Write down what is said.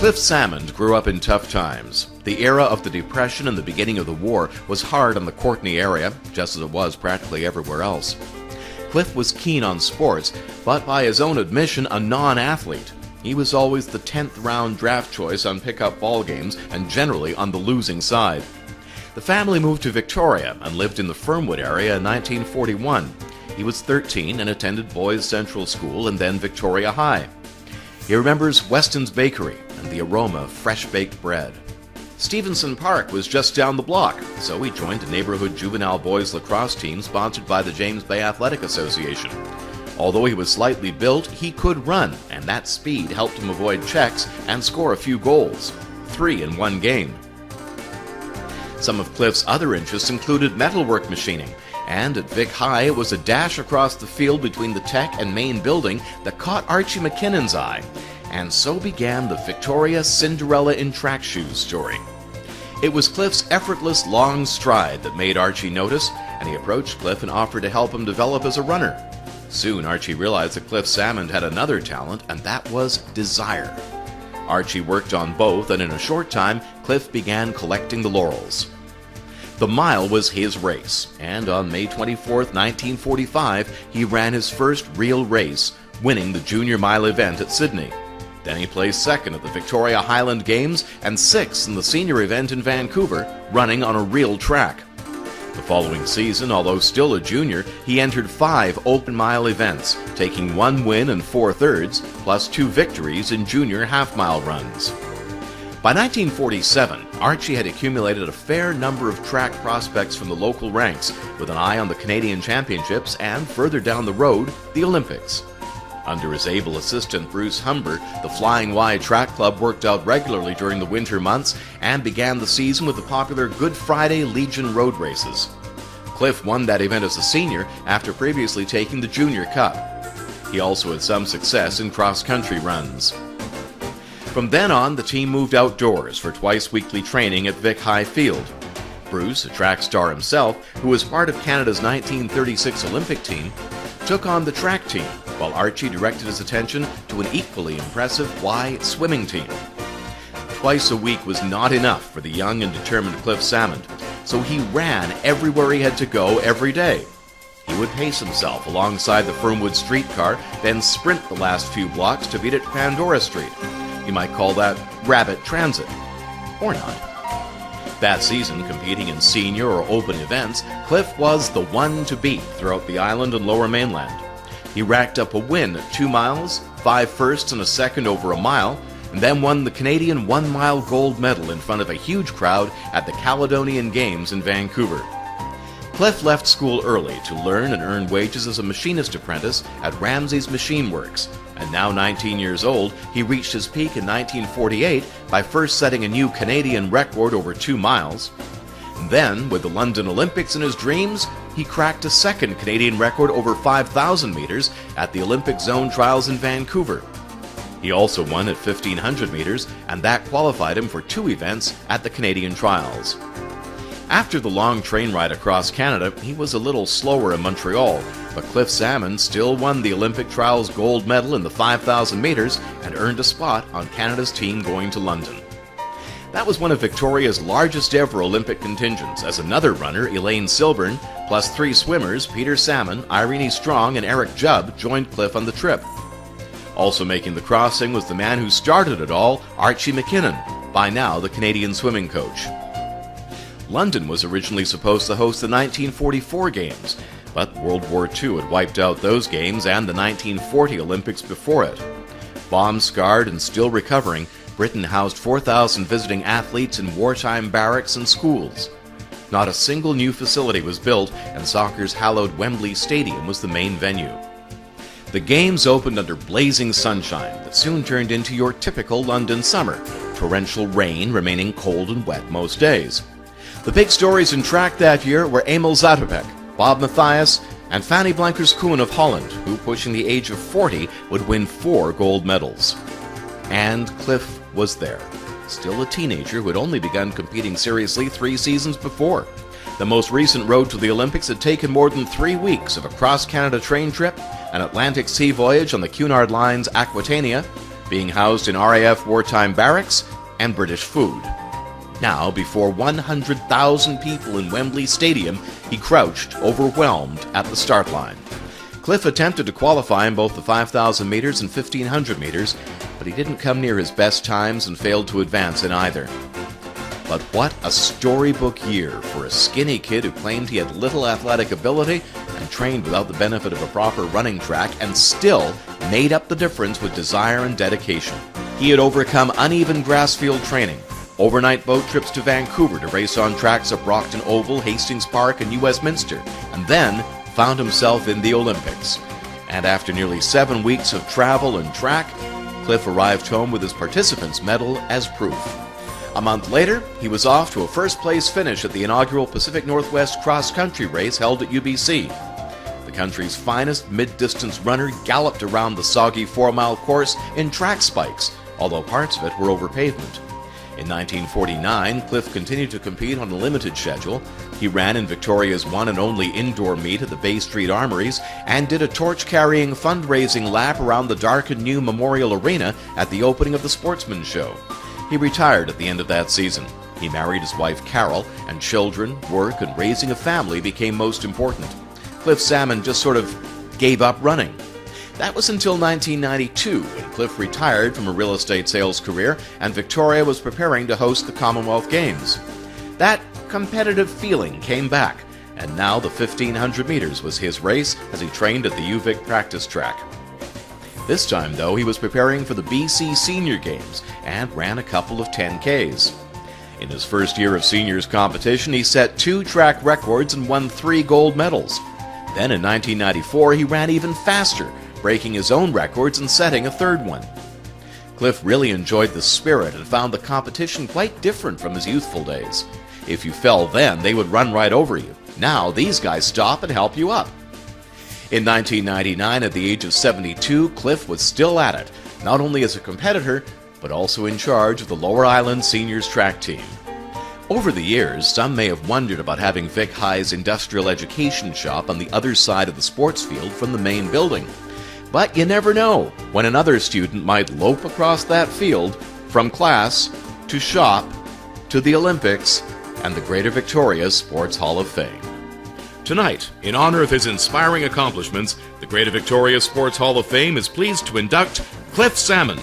Cliff Salmond grew up in tough times. The era of the Depression and the beginning of the war was hard on the Courtenay area, just as it was practically everywhere else. Cliff was keen on sports, but by his own admission, a non-athlete. He was always the 10th round draft choice on pickup ball games and generally on the losing side. The family moved to Victoria and lived in the Fernwood area in 1941. He was 13 and attended Boys Central School and then Victoria High. He remembers Weston's Bakery and the aroma of fresh-baked bread. Stevenson Park was just down the block, so he joined a neighborhood juvenile boys lacrosse team sponsored by the James Bay Athletic Association. Although he was slightly built, he could run, and that speed helped him avoid checks and score a few goals, 3 in one game. Some of Cliff's other interests included metalwork machining, and at Vic High it was a dash across the field between the tech and main building that caught Archie McKinnon's eye, and so began the Victoria Cinderella in track shoes story. It was Cliff's effortless long stride that made Archie notice, and he approached Cliff and offered to help him develop as a runner. Soon Archie realized that Cliff Salmond had another talent, and that was desire. Archie worked on both, and in a short time, Cliff began collecting the laurels. The mile was his race, and on May 24, 1945, he ran his first real race, winning the junior mile event at Sydney. Then he placed second at the Victoria Highland Games and 6th in the senior event in Vancouver, running on a real track. The following season, although still a junior, he entered 5 open mile events, taking 1 win and 4 thirds, plus 2 victories in junior half-mile runs. By 1947, Archie had accumulated a fair number of track prospects from the local ranks, with an eye on the Canadian Championships and, further down the road, the Olympics. Under his able assistant Bruce Humber, the Flying Y Track Club worked out regularly during the winter months and began the season with the popular Good Friday Legion road races. Cliff won that event as a senior after previously taking the Junior Cup. He also had some success in cross-country runs. From then on, the team moved outdoors for twice-weekly training at Vic High Field. Bruce, a track star himself, who was part of Canada's 1936 Olympic team, took on the track team, while Archie directed his attention to an equally impressive Y swimming team. Twice a week was not enough for the young and determined Cliff Salmond, so he ran everywhere he had to go every day. He would pace himself alongside the Fernwood streetcar, then sprint the last few blocks to beat it Pandora Street. You might call that rabbit transit. Or not. That season, competing in senior or open events, Cliff was the one to beat throughout the island and Lower Mainland. He racked up a win at 2 miles, 5 firsts and a second over a mile, and then won the Canadian 1-mile gold medal in front of a huge crowd at the Caledonian Games in Vancouver. Cliff left school early to learn and earn wages as a machinist apprentice at Ramsey's Machine Works, and now 19 years old, he reached his peak in 1948 by first setting a new Canadian record over 2 miles. Then, with the London Olympics in his dreams, he cracked a second Canadian record over 5,000 meters at the Olympic Zone Trials in Vancouver. He also won at 1,500 meters, and that qualified him for 2 events at the Canadian Trials. After the long train ride across Canada, he was a little slower in Montreal, but Cliff Salmond still won the Olympic Trials gold medal in the 5,000 meters and earned a spot on Canada's team going to London. That was one of Victoria's largest ever Olympic contingents, as another runner, Elaine Silburn, plus 3 swimmers, Peter Salmon, Irene Strong, and Eric Jubb, joined Cliff on the trip. Also making the crossing was the man who started it all, Archie McKinnon, by now the Canadian swimming coach. London was originally supposed to host the 1944 Games, but World War II had wiped out those games and the 1940 Olympics before it. Bomb-scarred and still recovering, Britain housed 4,000 visiting athletes in wartime barracks and schools. Not a single new facility was built, and soccer's hallowed Wembley Stadium was the main venue. The Games opened under blazing sunshine that soon turned into your typical London summer, torrential rain remaining cold and wet most days. The big stories in track that year were Emil Zatopek, Bob Mathias, and Fanny Blankers-Koen of Holland, who, pushing the age of 40, would win 4 gold medals. And Cliff was there, still a teenager who had only begun competing seriously 3 seasons before. The most recent road to the Olympics had taken more than 3 weeks of a cross-Canada train trip, an Atlantic sea voyage on the Cunard Line's Aquitania, being housed in RAF wartime barracks and British food. Now, before 100,000 people in Wembley Stadium, he crouched, overwhelmed, at the start line. Cliff attempted to qualify in both the 5,000 meters and 1,500 meters, but he didn't come near his best times and failed to advance in either. But what a storybook year for a skinny kid who claimed he had little athletic ability and trained without the benefit of a proper running track and still made up the difference with desire and dedication. He had overcome uneven grass field training, overnight boat trips to Vancouver to race on tracks at Brockton Oval, Hastings Park, and New Westminster, and then found himself in the Olympics. And after nearly 7 weeks of travel and track, Cliff arrived home with his participants' medal as proof. A month later, he was off to a first-place finish at the inaugural Pacific Northwest cross-country race held at UBC. The country's finest mid-distance runner galloped around the soggy 4-mile course in track spikes, although parts of it were over pavement. In 1949, Cliff continued to compete on a limited schedule. He ran in Victoria's one and only indoor meet at the Bay Street Armories and did a torch-carrying fundraising lap around the dark and new Memorial Arena at the opening of the Sportsman Show. He retired at the end of that season. He married his wife Carol, and children, work, and raising a family became most important. Cliff Salmond just sort of gave up running. That was until 1992, when Cliff retired from a real estate sales career and Victoria was preparing to host the Commonwealth Games. That competitive feeling came back, and now the 1,500 meters was his race as he trained at the UVic practice track. This time, though, he was preparing for the BC Senior Games and ran a couple of 10Ks. In his first year of seniors competition, he set 2 track records and won 3 gold medals. Then in 1994, he ran even faster, breaking his own records and setting a 3rd one. Cliff really enjoyed the spirit and found the competition quite different from his youthful days. If you fell then, they would run right over you. Now, these guys stop and help you up. In 1999, at the age of 72, Cliff was still at it, not only as a competitor, but also in charge of the Lower Island Seniors track team. Over the years, some may have wondered about having Vic High's industrial education shop on the other side of the sports field from the main building. But you never know when another student might lope across that field from class to shop to the Olympics and the Greater Victoria Sports Hall of Fame. Tonight, in honor of his inspiring accomplishments, the Greater Victoria Sports Hall of Fame is pleased to induct Cliff Salmond.